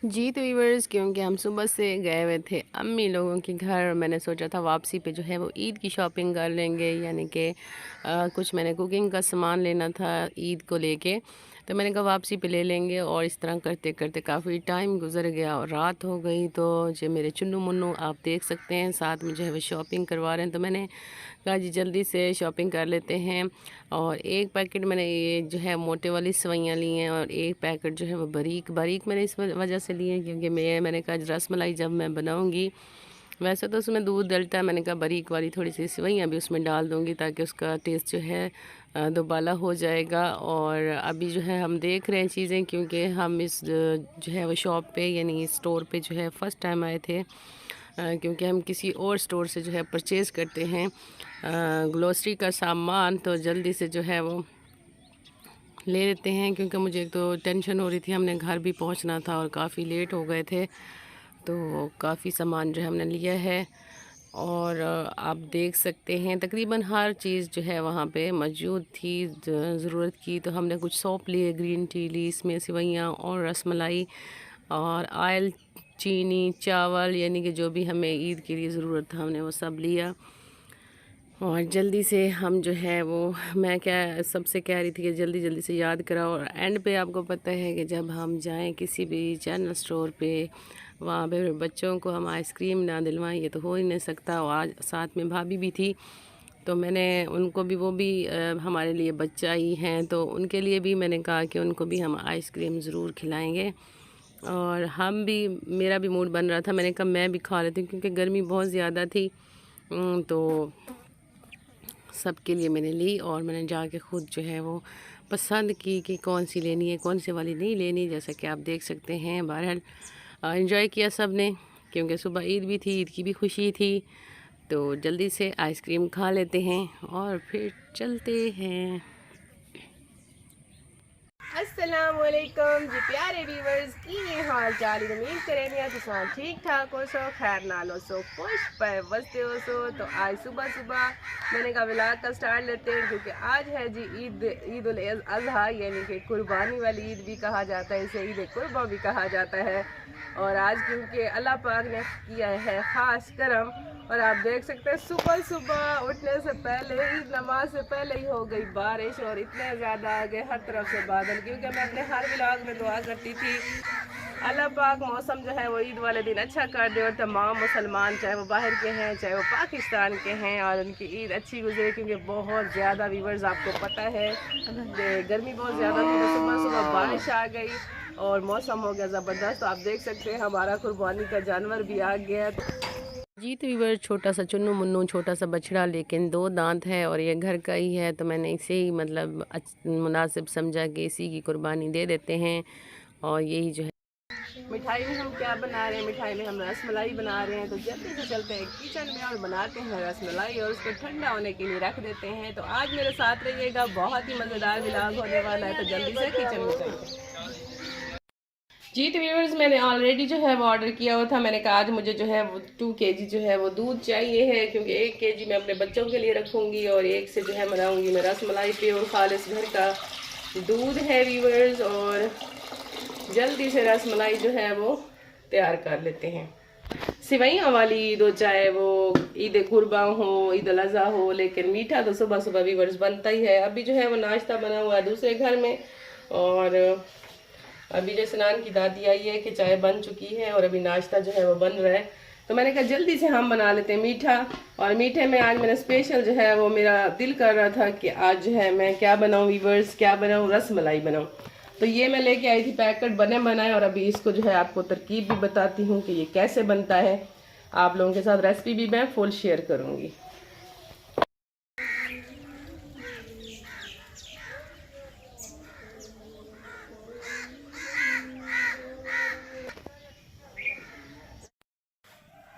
जी, तो व्यूअर्स क्योंकि हम सुबह से गए हुए थे अम्मी लोगों के घर। मैंने सोचा था वापसी पे जो है वो ईद की शॉपिंग कर लेंगे, यानी कि कुछ मैंने कुकिंग का सामान लेना था ईद को लेके। तो मैंने कहा वापसी पे ले लेंगे, और इस तरह करते करते काफ़ी टाइम गुजर गया और रात हो गई। तो जो मेरे चुन्नू मुन्नू आप देख सकते हैं साथ में जो है वो शॉपिंग करवा रहे हैं। तो मैंने कहा जी जल्दी से शॉपिंग कर लेते हैं। और एक पैकेट मैंने ये जो है मोटे वाली सेवइयाँ ली हैं, और एक पैकेट जो है वो बारीक बारीक मैंने इस वजह से लिए हैं क्योंकि मैंने कहा रसमलाई जब मैं बनाऊँगी, वैसे तो उसमें दूध डलता है, मैंने कहा बारीक वाली थोड़ी सी सेवइयाँ भी उसमें डाल दूँगी ताकि उसका टेस्ट जो है दोबाला हो जाएगा। और अभी जो है हम देख रहे हैं चीज़ें, क्योंकि हम इस जो है वो शॉप पे यानी स्टोर पे जो है फ़र्स्ट टाइम आए थे, क्योंकि हम किसी और स्टोर से जो है परचेज़ करते हैं ग्रोसरी का सामान। तो जल्दी से जो है वो ले लेते हैं, क्योंकि मुझे एक तो टेंशन हो रही थी, हमने घर भी पहुंचना था और काफ़ी लेट हो गए थे। तो काफ़ी सामान जो है हमने लिया है। और आप देख सकते हैं तकरीबन हर चीज़ जो है वहाँ पे मौजूद थी ज़रूरत की। तो हमने कुछ सौंफ लिए, ग्रीन टी ली, इसमें सेवइयाँ और रसमलाई और आयल, चीनी, चावल, यानी कि जो भी हमें ईद के लिए ज़रूरत था हमने वो सब लिया। और जल्दी से हम जो है वो, मैं क्या सबसे कह रही थी कि जल्दी जल्दी से याद कराओ। और एंड पे आपको पता है कि जब हम जाएं किसी भी जनरल स्टोर पे, वहाँ पे बच्चों को हम आइसक्रीम ना दिलवाएं, ये तो हो ही नहीं सकता। और आज साथ में भाभी भी थी, तो मैंने उनको भी, वो भी हमारे लिए बच्चा ही हैं, तो उनके लिए भी मैंने कहा कि उनको भी हम आइसक्रीम ज़रूर खिलाएँगे। और हम भी, मेरा भी मूड बन रहा था, मैंने कहा मैं भी खा लेती हूँ क्योंकि गर्मी बहुत ज़्यादा थी। तो सबके लिए मैंने ली, और मैंने जाके ख़ुद जो है वो पसंद की कि कौन सी लेनी है कौन सी वाली नहीं लेनी। जैसा कि आप देख सकते हैं, बहरहाल एंजॉय किया सब ने, क्योंकि सुबह ईद भी थी, ईद की भी खुशी थी। तो जल्दी से आइसक्रीम खा लेते हैं और फिर चलते हैं। अस्सलामुअलैकुम जी प्यारे व्यूवर्स, की हाल चाल उम्मीद करेंगे तुम ठीक ठाक हो सो, खैर नालो सो, खुश पर बसते हो सो। तो आज सुबह सुबह मैंने कहा व्लॉग का स्टार्ट लेते हैं, क्योंकि आज है जी ईद उल अज़हा, यानी कि कुर्बानी वाली ईद भी कहा जाता है, इसे ईद कुर्बा भी कहा जाता है। और आज क्योंकि अल्लाह पाक ने किया है ख़ास करम, और आप देख सकते हैं सुबह सुबह उठने से पहले ही, नमाज से पहले ही हो गई बारिश, और इतने ज़्यादा आ गए हर तरफ से बादल। क्योंकि मैं अपने हर व्लॉग में दुआ करती थी अल्लाह पाक मौसम जो है वो ईद वाले दिन अच्छा कर दे, और तमाम मुसलमान चाहे वो बाहर के हैं चाहे वो पाकिस्तान के हैं, और उनकी ईद अच्छी गुजरे। क्योंकि बहुत ज़्यादा व्यूवर्स आपको पता है कि गर्मी बहुत ज़्यादा थी, तो सुबह सुबह बारिश आ गई और मौसम हो गया ज़बरदस्त। तो आप देख सकते हैं हमारा कुर्बानी का जानवर भी आ गया। जी, तो व्यूअर छोटा सा चुन्नू मुन्नू, छोटा सा बछड़ा, लेकिन 2 दांत है और ये घर का ही है, तो मैंने इसे ही मतलब मुनासिब समझा कि इसी की कुर्बानी दे देते हैं। और यही जो है मिठाई में हम क्या बना रहे हैं, मिठाई में हम रसमलाई बना रहे हैं। तो जल्दी से चलते हैं किचन में और बनाते हैं रसमलाई, और उसको ठंडा होने के लिए रख देते हैं। तो आज मेरे साथ रहिएगा, बहुत ही मज़ेदार व्लॉग होने वाला है। तो जल्दी से किचन में चलते हैं। जी, तो व्यूअर्स मैंने ऑलरेडी जो है वो ऑर्डर किया हुआ था। मैंने कहा आज मुझे जो है वो 2 kg जो है वो दूध चाहिए है, क्योंकि 1 kg मैं अपने बच्चों के लिए रखूँगी और एक से जो है बनाऊँगी मैं रसमलाई प्योर खालिस घर का दूध है व्यूअर्स। और जल्दी से रसमलाई जो है वो तैयार कर लेते हैं। सिवैयाँ वाली ईद हो चाहे वो ईद कुर्बा हो, ईद उल अज़हा हो, लेकिन मीठा तो सुबह सुबह व्यूअर्स बनता ही है। अभी जो है वो नाश्ता बना हुआ है दूसरे घर में, और अभी जो स्नान की दादी आई है कि चाय बन चुकी है और अभी नाश्ता जो है वो बन रहा है। तो मैंने कहा जल्दी से हम बना लेते हैं मीठा। और मीठे में आज मैंने स्पेशल जो है वो, मेरा दिल कर रहा था कि आज जो है मैं क्या बनाऊँ वीवर्स, क्या बनाऊँ, रसमलाई बनाऊँ। तो ये मैं लेके आई थी पैकेट बने बनाए, और अभी इसको जो है आपको तरकीब भी बताती हूँ कि ये कैसे बनता है। आप लोगों के साथ रेसिपी भी मैं फुल शेयर करूँगी।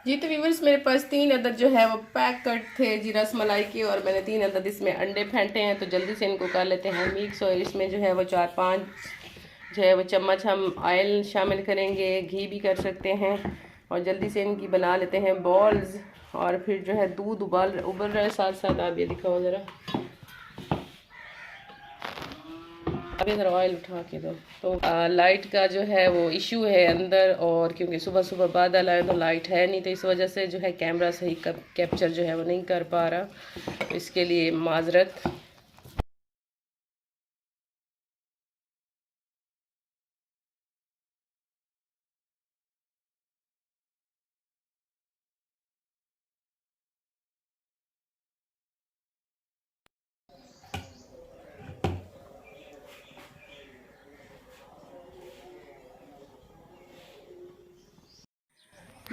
जी, तो व्यूअर्स मेरे पास 3 अदद जो है वो पैकेट थे जी रसमलाई के, और मैंने 3 अदद इसमें अंडे फेंटे हैं। तो जल्दी से इनको कर लेते हैं मिक्स, और इसमें जो है वो 4-5 जो है वो चम्मच हम ऑयल शामिल करेंगे, घी भी कर सकते हैं। और जल्दी से इनकी बना लेते हैं बॉल्स। और फिर जो है दूध उबल रहा है साथ साथ, आप ये दिखाओ ज़रा, अब इधर ऑयल उठा के दो। तो लाइट का जो है वो इशू है अंदर, और क्योंकि सुबह सुबह बादल आए तो लाइट है नहीं, तो इस वजह से जो है कैमरा सही कैप्चर जो है वो नहीं कर पा रहा, तो इसके लिए माजरत।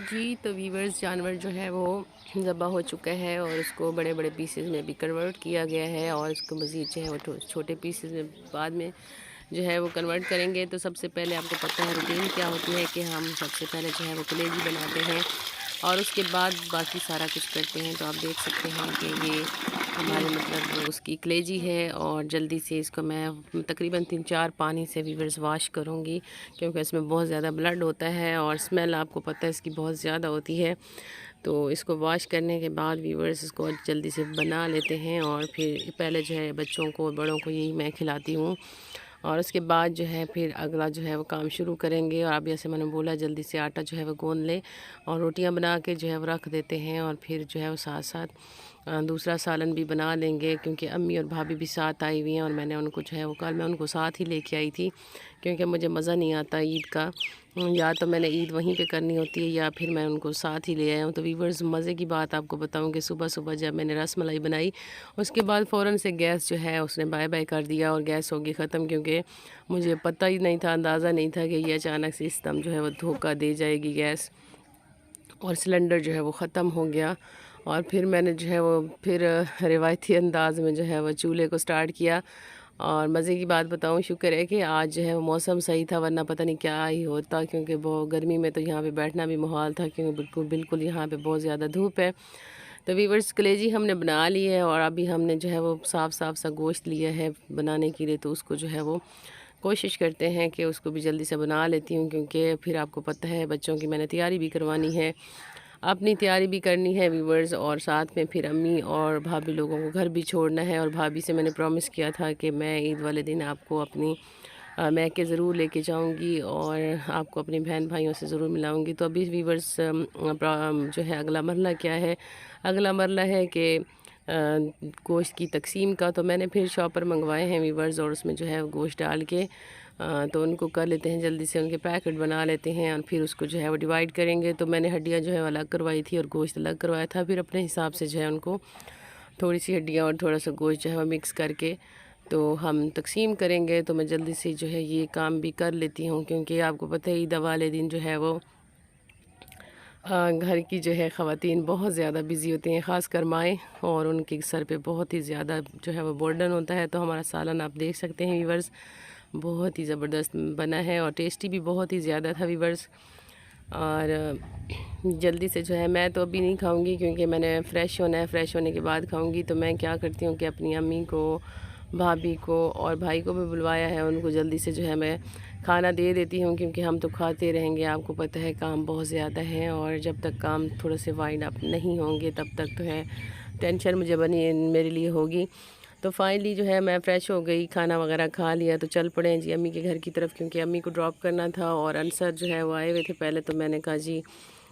जी तो वीवर्स, जानवर जो है वो ज़बा हो चुका है और उसको बड़े बड़े पीसेस में भी कन्वर्ट किया गया है, और इसको मज़ीद जो है वो छोटे पीसेस में बाद में जो है वो कन्वर्ट करेंगे। तो सबसे पहले आपको पता है रूटीन क्या होती है कि हम सबसे पहले जो है वो कलेजी बनाते हैं और उसके बाद बाकी सारा कुछ करते हैं। तो आप देख सकते हैं कि ये हमारे मतलब उसकी कलेजी है, और जल्दी से इसको मैं तकरीबन 3-4 पानी से वीवर्स वाश करूँगी, क्योंकि इसमें बहुत ज़्यादा ब्लड होता है और स्मेल आपको पता है इसकी बहुत ज़्यादा होती है। तो इसको वॉश करने के बाद वीवर्स इसको जल्दी से बना लेते हैं, और फिर पहले जो है बच्चों को बड़ों को यही मैं खिलाती हूँ, और उसके बाद जो है फिर अगला जो है वो काम शुरू करेंगे। और अब जैसे मैंने बोला जल्दी से आटा जो है वो गूंद ले और रोटियां बना के जो है वो रख देते हैं, और फिर जो है वो साथ साथ दूसरा सालन भी बना लेंगे, क्योंकि अम्मी और भाभी भी साथ आई हुई हैं, और मैंने उनको जो है वो कल मैं उनको साथ ही लेके आई थी, क्योंकि मुझे मज़ा नहीं आता ईद का, या तो मैंने ईद वहीं पे करनी होती है या फिर मैं उनको साथ ही ले आया हूँ। तो वीवर्स, मज़े की बात आपको बताऊँ कि सुबह सुबह जब मैंने रस मलाई बनाई, उसके बाद फ़ौरन से गैस जो है उसने बाय बाय कर दिया और गैस हो गई ख़त्म, क्योंकि मुझे पता ही नहीं था, अंदाज़ा नहीं था कि ये अचानक से इस दम जो है वो धोखा दे जाएगी गैस, और सिलेंडर जो है वो ख़त्म हो गया। और फिर मैंने जो है वो फिर रिवायती अंदाज़ में जो है वो चूल्हे को स्टार्ट किया। और मज़े की बात बताऊँ, शुक्र है कि आज जो है वो मौसम सही था, वरना पता नहीं क्या ही होता, क्योंकि बहुत गर्मी में तो यहाँ पे बैठना भी मुहाल था, क्योंकि बिल्कुल बिल्कुल यहाँ पे बहुत ज़्यादा धूप है। तो वीवर्स, कलेजी हमने बना ली है, और अभी हमने जो है वो साफ़ साफ़ सा गोश्त लिया है बनाने के लिए, तो उसको जो है वो कोशिश करते हैं कि उसको भी जल्दी से बना लेती हूँ, क्योंकि फिर आपको पता है बच्चों की मैंने तैयारी भी करवानी है, अपनी तैयारी भी करनी है वीवर्स, और साथ में फिर अम्मी और भाभी लोगों को घर भी छोड़ना है। और भाभी से मैंने प्रॉमिस किया था कि मैं ईद वाले दिन आपको अपनी मैके ज़रूर लेके जाऊंगी और आपको अपनी बहन भाइयों से ज़रूर मिलाऊंगी। तो अभी वीवर्स जो है अगला मरला क्या है, अगला मरला है कि गोश्त की तकसीम का। तो मैंने फिर शॉपर मंगवाए हैं वीवर्स, और उसमें जो है गोश्त डाल के तो उनको कर लेते हैं जल्दी से, उनके पैकेट बना लेते हैं, और फिर उसको जो है वो डिवाइड करेंगे। तो मैंने हड्डियाँ जो है अलग करवाई थी और गोश्त अलग करवाया था, फिर अपने हिसाब से जो है उनको थोड़ी सी हड्डियाँ और थोड़ा सा गोश्त जो है वो मिक्स करके तो हम तकसीम करेंगे। तो मैं जल्दी से जो है ये काम भी कर लेती हूँ, क्योंकि आपको पता है ईद वाले दिन जो है वो घर की जो है ख़वातीन बहुत ज़्यादा बिज़ी होती हैं, ख़ासकर माएँ, और उनके सर पे बहुत ही ज़्यादा जो है वो बर्डन होता है। तो हमारा सालन आप देख सकते हैं वीवर्स, बहुत ही ज़बरदस्त बना है और टेस्टी भी बहुत ही ज़्यादा था वीवर्स। और जल्दी से जो है मैं तो अभी नहीं खाऊंगी, क्योंकि मैंने फ़्रेश होना है, फ़्रेश होने के बाद खाऊंगी। तो मैं क्या करती हूँ कि अपनी अम्मी को, भाभी को और भाई को भी बुलवाया है, उनको जल्दी से जो है मैं खाना दे देती हूँ, क्योंकि हम तो खाते रहेंगे, आपको पता है काम बहुत ज़्यादा है, और जब तक काम थोड़े से वाइंड अप नहीं होंगे तब तक तो है टेंशन मुझे बनी मेरे लिए होगी। तो फाइनली जो है मैं फ़्रेश हो गई, खाना वगैरह खा लिया, तो चल पड़े जी अम्मी के घर की तरफ, क्योंकि अम्मी को ड्रॉप करना था। और अनसर जो है वो आए हुए थे पहले, तो मैंने कहा जी,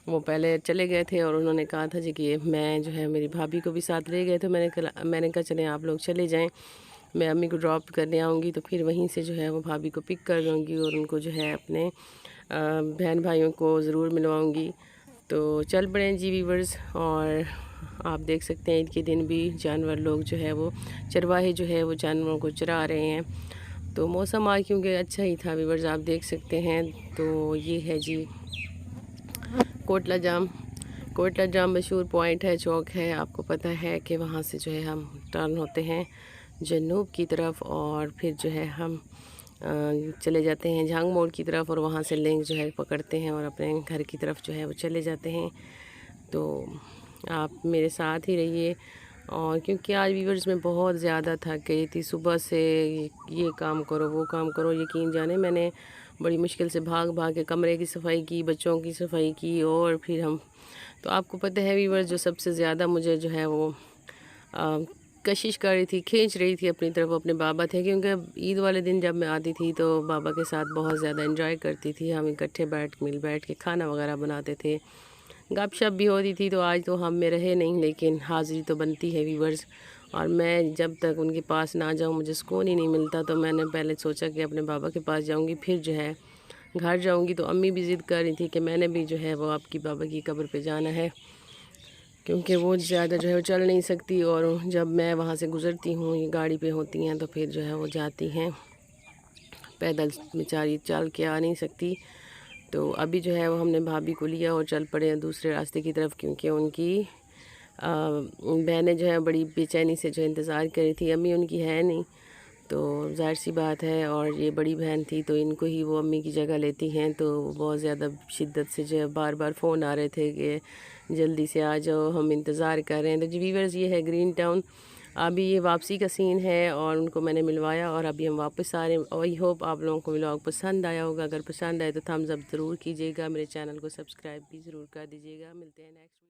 वो पहले चले गए थे और उन्होंने कहा था जी कि मैं जो है मेरी भाभी को भी साथ ले गए, तो मैंने कहा चलें आप लोग चले जाएँ, मैं अम्मी को ड्रॉप करने आऊँगी, तो फिर वहीं से जो है वो भाभी को पिक कर लूँगी और उनको जो है अपने बहन भाइयों को ज़रूर मिलवाऊँगी। तो चल पड़े जी वीवर्स, और आप देख सकते हैं ईद के दिन भी जानवर लोग जो है वो चरवाहे जो है वो जानवरों को चरा रहे हैं। तो मौसम आज क्योंकि अच्छा ही था वीवर्स, आप देख सकते हैं। तो ये है जी कोटला जाम। कोटला जाम मशहूर पॉइंट है, चौक है, आपको पता है कि वहाँ से जो है हम टर्न होते हैं जनूब की तरफ, और फिर जो है हम चले जाते हैं झांग मोड़ की तरफ, और वहाँ से लिंक जो है पकड़ते हैं और अपने घर की तरफ जो है वो चले जाते हैं। तो आप मेरे साथ ही रहिए। और क्योंकि आज वीवर्स में बहुत ज़्यादा थक गई थी, सुबह से ये काम करो वो काम करो, यकीन जाने मैंने बड़ी मुश्किल से भाग भाग के कमरे की सफाई की, बच्चों की सफाई की, और फिर हम तो आपको पता है वीवर्स जो सबसे ज़्यादा मुझे जो है वो कशिश कर रही थी, खींच रही थी अपनी तरफ, अपने बाबा थे, क्योंकि ईद वाले दिन जब मैं आती थी तो बाबा के साथ बहुत ज़्यादा एंजॉय करती थी। हम इकट्ठे मिल बैठ के खाना वगैरह बनाते थे, गपशप भी होती थी। तो आज तो हम में रहे नहीं, लेकिन हाज़िरी तो बनती है व्यूवर्स। और मैं जब तक उनके पास ना जाऊँ मुझे सुकून ही नहीं मिलता। तो मैंने पहले सोचा कि अपने बाबा के पास जाऊँगी, फिर जो है घर जाऊँगी। तो अम्मी भी ज़िद कर रही थी कि मैंने भी जो है वो आपकी बाबा की कब्र पे जाना है, क्योंकि वो ज़्यादा जो है वो चल नहीं सकती। और जब मैं वहाँ से गुज़रती हूँ, ये गाड़ी पे होती हैं, तो फिर जो है वो जाती हैं, पैदल बेचारी चल के आ नहीं सकती। तो अभी जो है वो हमने भाभी को लिया और चल पड़े हैं दूसरे रास्ते की तरफ, क्योंकि उनकी बहनें जो है बड़ी बेचैनी से जो इंतज़ार कर रही थी। अम्मी उनकी है नहीं, तो ज़ाहिर सी बात है, और ये बड़ी बहन थी तो इनको ही वो अम्मी की जगह लेती हैं। तो बहुत ज़्यादा शिद्दत से जो है बार बार फ़ोन आ रहे थे कि जल्दी से आ जाओ, हम इंतज़ार कर रहे हैं। तो जी व्यूअर्स, ये है ग्रीन टाउन। अभी ये वापसी का सीन है और उनको मैंने मिलवाया और अभी हम वापस आ रहे हैं। आई होप आप लोगों को व्लॉग पसंद आया होगा। अगर पसंद आए तो थम्स अप ज़रूर कीजिएगा, मेरे चैनल को सब्सक्राइब भी ज़रूर कर दीजिएगा। मिलते हैं नेक्स्ट